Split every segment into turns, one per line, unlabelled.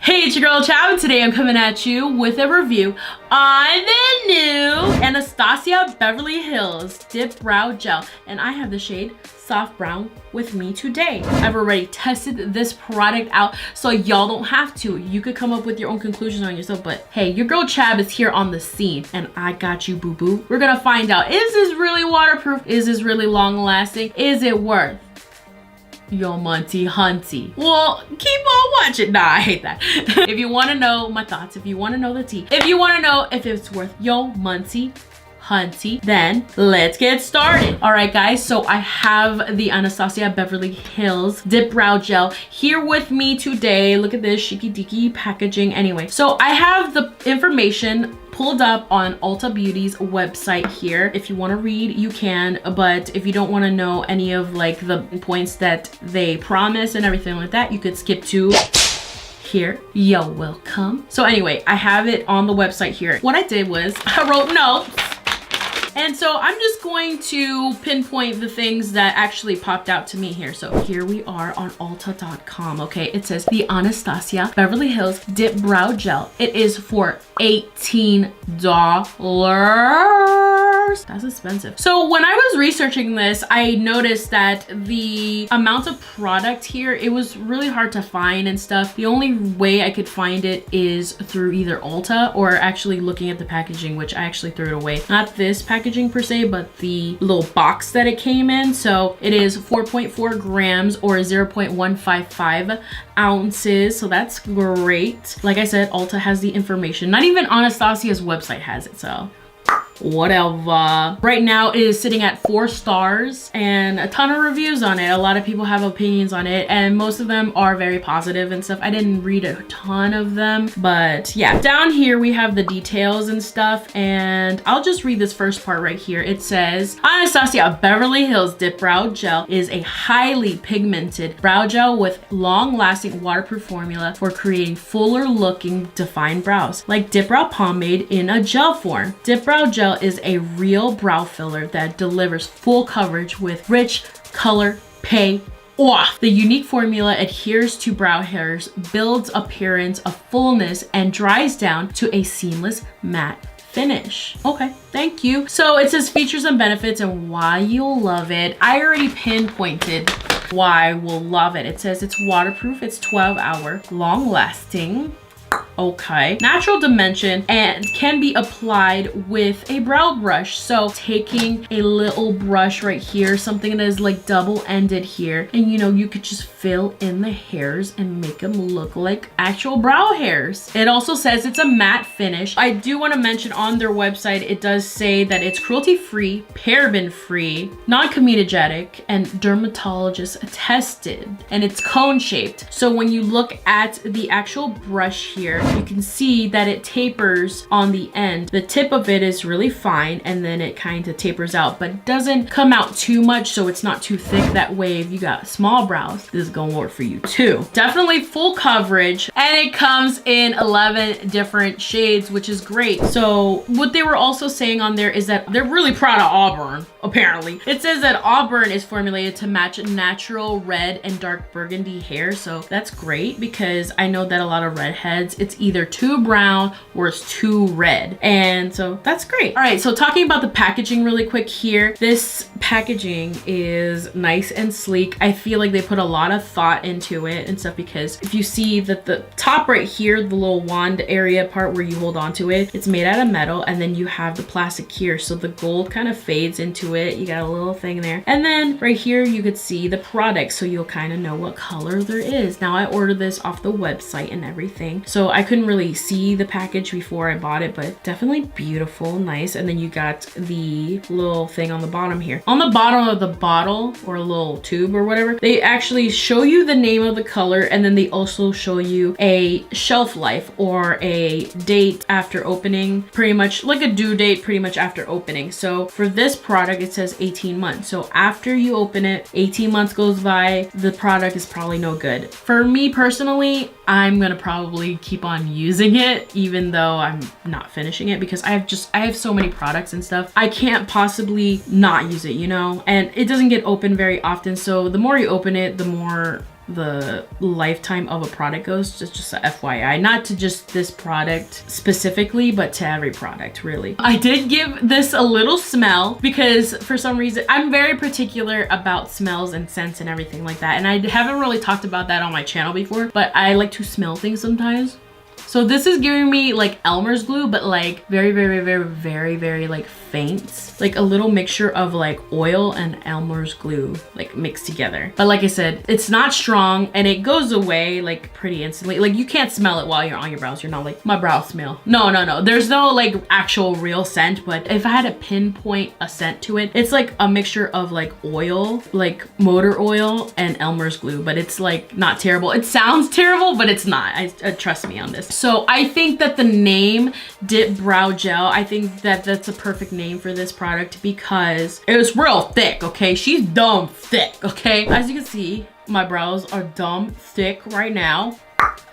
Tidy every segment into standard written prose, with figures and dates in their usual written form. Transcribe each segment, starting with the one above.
Hey, it's your girl Chow, and today I'm coming at you with a review on the new Anastasia Beverly Hills Dip Brow Gel, and I have the shade Soft Brown with me today. I've already tested this product out, so y'all don't have to. You could come up with your own conclusions on yourself, but hey, your girl Chab is here on the scene, and I got you, boo-boo. We're gonna find out, is this really waterproof? Is this really long-lasting? Is it worth your Monty Hunty? Well, keep on watching. Nah, I hate that. If you want to know my thoughts, if you want to know the tea, if you want to know if it's worth your Monty Hunty, then let's get started. All right, guys, so I have the Anastasia Beverly Hills Dip Brow Gel here with me today. Look at this chicky dicky packaging. Anyway, so I have the information pulled up on Ulta Beauty's website here. If you want to read, you can, but if you don't want to know any of like the points that they promise and everything like that, you could skip to here. You're welcome. So anyway, I have it on the website here. What I did was I wrote notes. And so I'm just going to pinpoint the things that actually popped out to me here. So here we are on Ulta.com. Okay, it says the Anastasia Beverly Hills Dip Brow Gel. It is for $18. That's expensive. So when I was researching this, I noticed that the amount of product here, it was really hard to find and stuff. The only way I could find it is through either Ulta or actually looking at the packaging, which I actually threw it away. Not this packaging per se, but the little box that it came in. So it is 4.4 grams or 0.155 ounces. So that's great. Like I said, Ulta has the information. Not even Anastasia's website has it, so whatever. Right now it is sitting at 4 stars and a ton of reviews on it. A lot of people have opinions on it and most of them are very positive and stuff. I didn't read a ton of them, but yeah. Down here we have the details and stuff, and I'll just read this first part right here. It says, Anastasia Beverly Hills Dip Brow Gel is a highly pigmented brow gel with long-lasting waterproof formula for creating fuller looking defined brows, like Dip Brow Pomade in a gel form. Dip Brow Gel is a real brow filler that delivers full coverage with rich color payoff. The unique formula adheres to brow hairs, builds appearance of fullness, and dries down to a seamless matte finish. Okay, thank you. So it says features and benefits and why you'll love it. I already pinpointed why we'll love it. It says it's waterproof, it's 12-hour, long-lasting. Okay, natural dimension, and can be applied with a brow brush. So taking a little brush right here, something that is like double-ended here, and you know, you could just fill in the hairs and make them look like actual brow hairs. It also says it's a matte finish. I do want to mention on their website, it does say that it's cruelty-free, paraben-free, non-comedogenic, and dermatologist tested, and it's cone-shaped. So when you look at the actual brush here, you can see that it tapers on the end. The tip of it is really fine, and then it kind of tapers out, but doesn't come out too much, so it's not too thick. That way, if you got small brows, this is gonna work for you too. Definitely full coverage, and it comes in 11 different shades, which is great. So what they were also saying on there is that they're really proud of Auburn, apparently. It says that Auburn is formulated to match natural red and dark burgundy hair, so that's great because I know that a lot of redheads, it's either too brown or it's too red, and so that's great. All right, so talking about the packaging really quick here, this packaging is nice and sleek. I feel like they put a lot of thought into it and stuff, because if you see that the top right here, the little wand area part where you hold on to it, it's made out of metal, and then you have the plastic here, so the gold kind of fades into it. You got a little thing there, and then right here you could see the product, so you'll kind of know what color there is. Now I ordered this off the website and everything, so I couldn't really see the package before I bought it, but definitely beautiful, nice. And then you got the little thing on the bottom here. On the bottom of the bottle or a little tube or whatever, they actually show you the name of the color, and then they also show you a shelf life or a date after opening, pretty much like a due date pretty much after opening. So for this product, it says 18 months. So after you open it, 18 months goes by, the product is probably no good. For me personally, I'm gonna probably keep on using it even though I'm not finishing it, because I have so many products and stuff. I can't possibly not use it, you know, and it doesn't get open very often. So the more you open it, the more the lifetime of a product goes, just a FYI, not to just this product specifically, but to every product really. I did give this a little smell because for some reason I'm very particular about smells and scents and everything like that, and I haven't really talked about that on my channel before, but I like to smell things sometimes. So this is giving me like Elmer's glue, but like very like faint, like a little mixture of like oil and Elmer's glue like mixed together. But like I said, it's not strong and it goes away like pretty instantly. Like you can't smell it while you're on your brows. You're not like, my brow smell. No. There's no like actual real scent, but if I had to pinpoint a scent to it, it's like a mixture of like oil, like motor oil and Elmer's glue, but it's like not terrible. It sounds terrible, but it's not. Trust me on this. So I think that the name Dip Brow Gel, I think that that's a perfect name for this product because it was real thick, okay? She's dumb thick, okay? As you can see, my brows are dumb thick right now.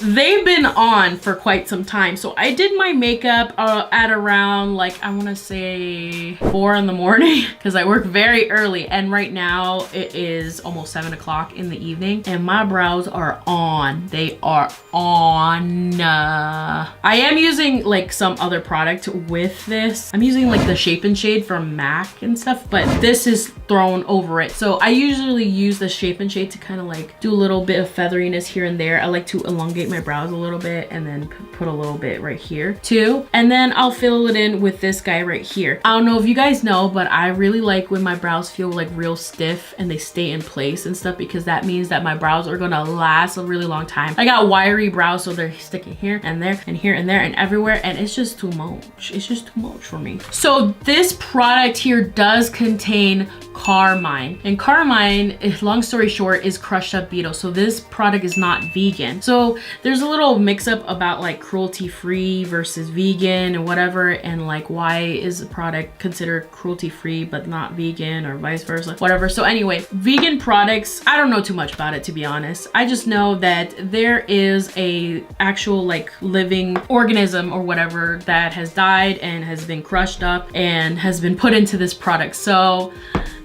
They've been on for quite some time. So I did my makeup at around like, I want to say 4 in the morning because I work very early, and right now it is almost 7 o'clock in the evening and my brows are on. They are on. I am using like some other product with this. I'm using like the Shape and Shade from MAC and stuff, but this is thrown over it. So I usually use the Shape and Shade to kind of like do a little bit of featheriness here and there. I like to elongate my brows a little bit and then put a little bit right here too, and then I'll fill it in with this guy right here. I don't know if you guys know, but I really like when my brows feel like real stiff and they stay in place and stuff, because that means that my brows are gonna last a really long time. I got wiry brows, so they're sticking here and there and here and there and everywhere, and it's just too much. It's just too much for me. So this product here does contain carmine, and carmine, long story short, is crushed up beetle. So this product is not vegan. So there's a little mix up about like cruelty free versus vegan and whatever, and like why is a product considered cruelty free but not vegan or vice versa, whatever. So anyway, vegan products, I don't know too much about it, to be honest. I just know that there is a actual like living organism or whatever that has died and has been crushed up and has been put into this product. So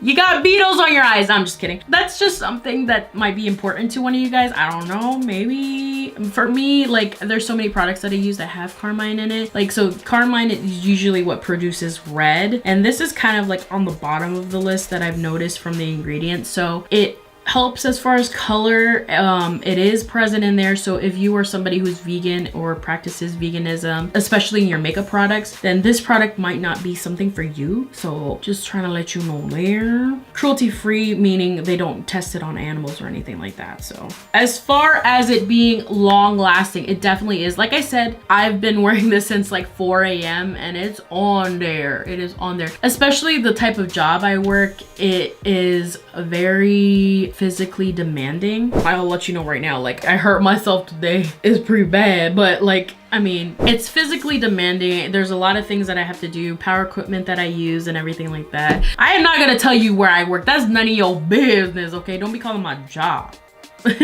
you got beetles on your eyes. I'm just kidding. That's just something that might be important to one of you guys. I don't know, maybe. For me, like there's so many products that I use that have carmine in it. Like, so carmine is usually what produces red. And this is kind of like on the bottom of the list that I've noticed from the ingredients. So it helps as far as color. It is present in there. So if you are somebody who's vegan or practices veganism, especially in your makeup products, then this product might not be something for you. So just trying to let you know there. Cruelty free, meaning they don't test it on animals or anything like that. So as far as it being long lasting, it definitely is. Like I said, I've been wearing this since like 4 a.m. and it's on there. It is on there. Especially the type of job I work, it is very physically demanding. I'll let you know right now, like I hurt myself today. It's pretty bad, but like, I mean, it's physically demanding. There's a lot of things that I have to do, power equipment that I use and everything like that. I am not gonna tell you where I work. That's none of your business, okay? Don't be calling my job.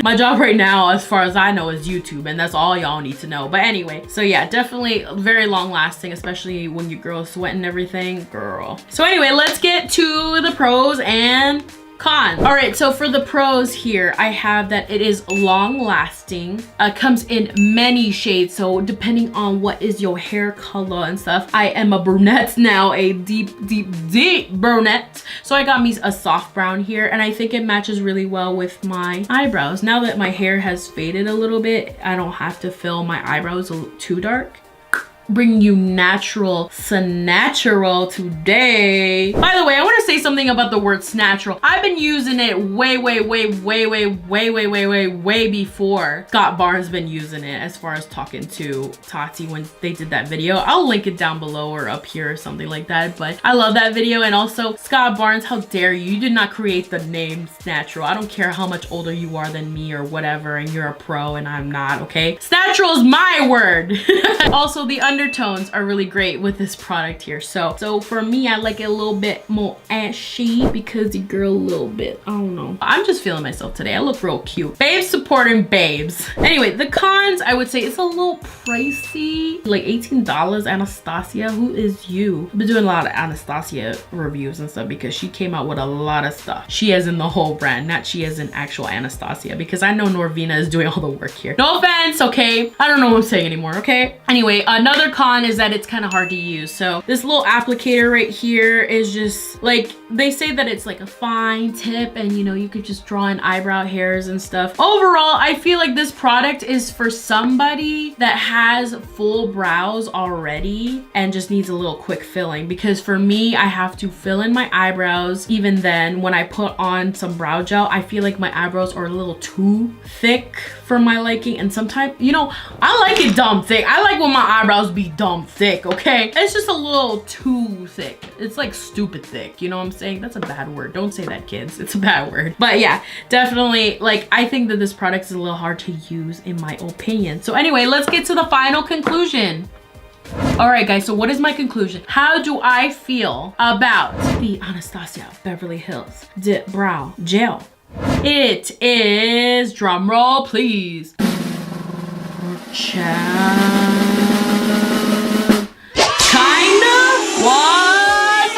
My job right now, as far as I know, is YouTube, and that's all y'all need to know. But anyway, so yeah, definitely very long lasting, especially when your girl is sweating everything, girl. So anyway, let's get to the pros and cons. All right, so for the pros here, I have that it is long lasting, comes in many shades. So depending on what is your hair color and stuff, I am a brunette now, a deep brunette. So I got me a soft brown here, and I think it matches really well with my eyebrows. Now that my hair has faded a little bit, I don't have to fill my eyebrows too dark. Bringing you natural snatchural today. By the way, I want to say something about the word snatchural. I've been using it way before Scott Barnes been using it, as far as talking to Tati when they did that video. I'll link it down below or up here or something like that, but I love that video. And also, Scott Barnes, how dare you? You did not create the name snatchural. I don't care how much older you are than me or whatever, and you're a pro and I'm not, okay? Snatchural is my word. Also, the under undertones are really great with this product here. So for me, I like it a little bit more ashy because the girl a little bit, I don't know. I'm just feeling myself today. I look real cute. Babes supporting babes. Anyway, the cons, I would say it's a little pricey, like $18. Anastasia, who is you? I've been doing a lot of Anastasia reviews and stuff because she came out with a lot of stuff. She as in the whole brand, not she as in actual Anastasia, because I know Norvina is doing all the work here. No offense, okay? I don't know what I'm saying anymore, okay? Anyway, another con is that it's kind of hard to use. So this little applicator right here is just like, they say that it's like a fine tip and you know, you could just draw in eyebrow hairs and stuff. Overall, I feel like this product is for somebody that has full brows already and just needs a little quick filling, because for me, I have to fill in my eyebrows. Even then, when I put on some brow gel, I feel like my eyebrows are a little too thick for my liking, and sometimes, you know, I like it dumb thick. I like when my eyebrows be dumb thick, okay? It's just a little too thick. It's like stupid thick, you know what I'm saying? That's a bad word. Don't say that, kids. It's a bad word. But yeah, definitely, like, I think that this product is a little hard to use in my opinion. So anyway, let's get to the final conclusion. All right, guys, so what is my conclusion? How do I feel about the Anastasia Beverly Hills Dip Brow Gel? It is, drum roll, please. Kinda? What?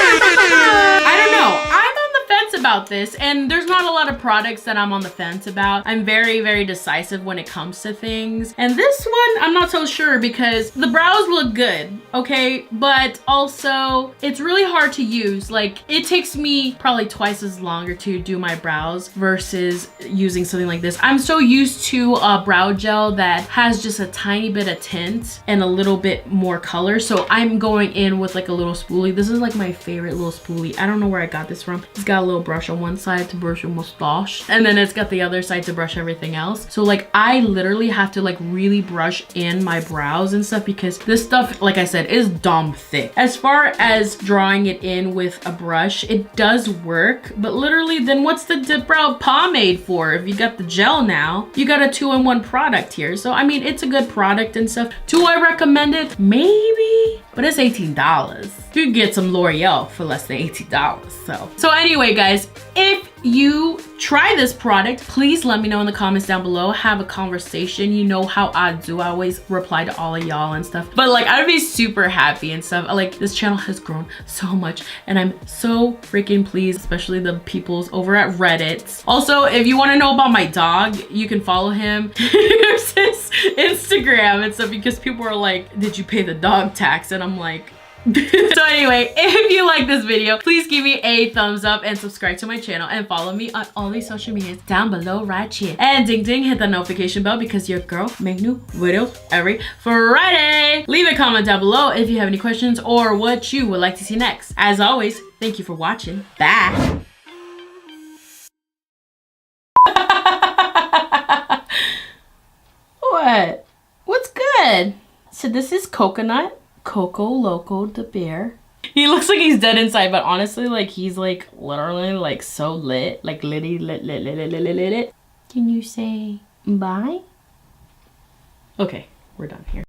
I don't know. I'm on the fence about this, and there's not a lot of products that I'm on the fence about. I'm very, very decisive when it comes to things. And this one, I'm not so sure because the brows look good, okay? But also, it's really hard to use. Like, it takes me probably twice as longer to do my brows versus using something like this. I'm so used to a brow gel that has just a tiny bit of tint and a little bit more color. So I'm going in with like a little spoolie. This is like my favorite little spoolie. I don't know where I got this from. It's got a little brush on one side to brush your mustache, and then it's got the other side to brush everything else. So like I literally have to like really brush in my brows and stuff because this stuff, like I said, is dumb thick. As far as drawing it in with a brush, it does work, but literally then what's the dip brow pomade for? If you got the gel now, you got a 2-in-1 product here. So I mean, it's a good product and stuff. Do I recommend it? Maybe, but it's $18. You can get some L'Oreal for less than $18. So anyway, guys, if you try this product, please let me know in the comments down below. Have a conversation. You know how I do. I always reply to all of y'all and stuff. But like, I'd be super happy and stuff. Like, this channel has grown so much and I'm so freaking pleased, especially the peoples over at Reddit. Also, if you want to know about my dog, you can follow him. Here's his Instagram and stuff, because people are like, did you pay the dog tax? And I'm like, so anyway, if you like this video, please give me a thumbs up and subscribe to my channel and follow me on all these social medias down below right here. And ding ding, hit the notification bell because your girl make new videos every Friday. Leave a comment down below if you have any questions or what you would like to see next. As always, thank you for watching. Bye. What? What's good? So this is coconut. Coco Loco the bear. He looks like he's dead inside, but honestly, like, he's like literally like so lit, like litty lit. Can you say bye? Okay, we're done here.